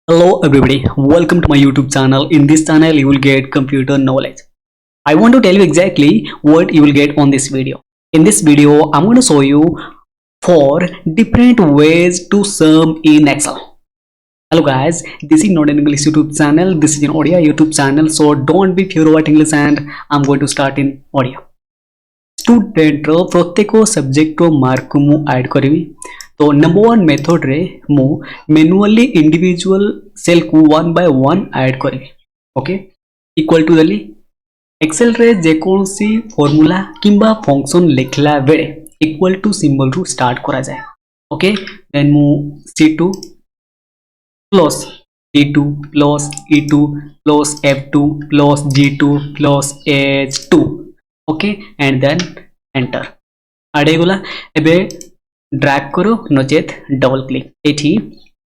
Hello everybody, welcome to my YouTube channel. In this channel you will get computer knowledge. I want to tell you exactly what you will get on this video. In this video I'm going to show you 4 different ways to sum in Excel. Hello guys, this is not an English YouTube channel, this is an audio YouTube channel, so don't be fear about English and I'm going to start in audio. Student प्रत्येक subject mark मु add करी तो number 1 method रे मु manually individual cell को 1 by 1 add करी okay equal to देली Excel रे जे कोनसी फार्मूला किंबा फंक्शन लिखला बेले इक्वल टू सिंबल रु स्टार्ट करा जाए ओके देन मु c2 plus d2 plus e2 plus f2 plus g2 plus h2 okay and then enter आडेगला एबे ड्रैग करो नचेत डबल क्लिक एठी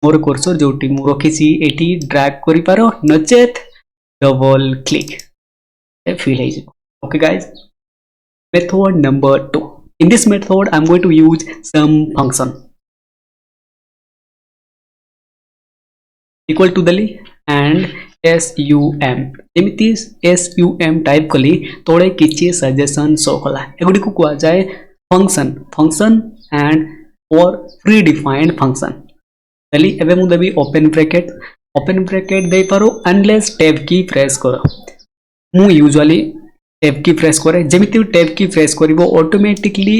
मोर कर्सर जोटी मु रखिसी एठी ड्रैग करि पारो नचेत डबल क्लिक ए फिल है okay guys method number 2 in this method I'm going to use some function equal to the and sum एमिति sum type कली तोड़े किछि सजेशन शो कला एगुडी को कुआ जाए फंक्शन एंड और प्री डिफाइंड फंक्शन तली एबे मु देबी ओपन ब्रैकेट दे पारो अनलेस टैब की प्रेस करो मु यूजुअली टैब की प्रेस करे जेमिति टैब की प्रेस करिवो ऑटोमेटिकली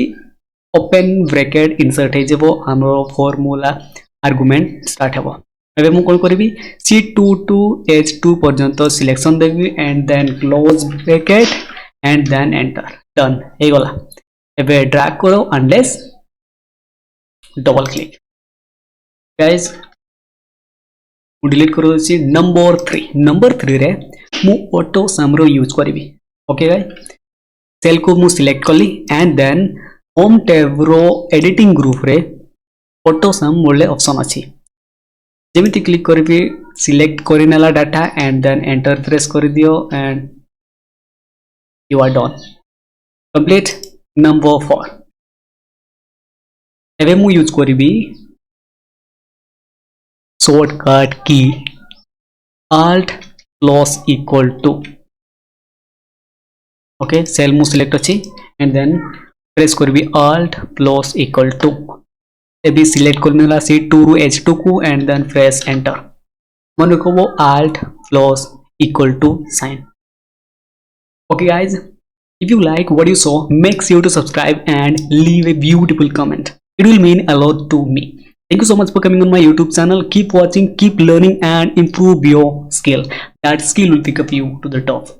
ओपन ब्रैकेट इंसर्ट हे जेबो हमरो फार्मूला आर्गुमेंट स्टार्ट हेबो एबे मु कोन करबी c2 to h2 पर्यंत सिलेक्शन देबी and then close bracket and then enter done हे गला एबे ड्रैग करो अनलेस डबल क्लिक गाइस मु डिलीट करो छी नंबर 3 रे मु ऑटो सम रो यूज करबी ओके गाइस सेल को मु सिलेक्ट करली एंड देन होम टैब रो एडिटिंग ग्रुप रे ऑटो सम बोले ऑप्शन अछि जेमिति क्लिक करबी सिलेक्ट करिनेला data and then enter press कर दियो and you are done complete number 4 एबे मु यूज करबी शॉर्टकट की alt plus equal to okay cell मु सिलेक्ट अछि एंड देन प्रेस करबी alt plus equal to एबी सिलेक्ट करनेला c2 h2 को एंड देन प्रेस एंटर मन रखो वो alt plus equal to sign okay guys if you like what you saw make sure to subscribe and leave a beautiful comment it will mean a lot to me thank you so much for coming on my YouTube channel keep watching keep learning and improve your skill that skill will pick up you to the top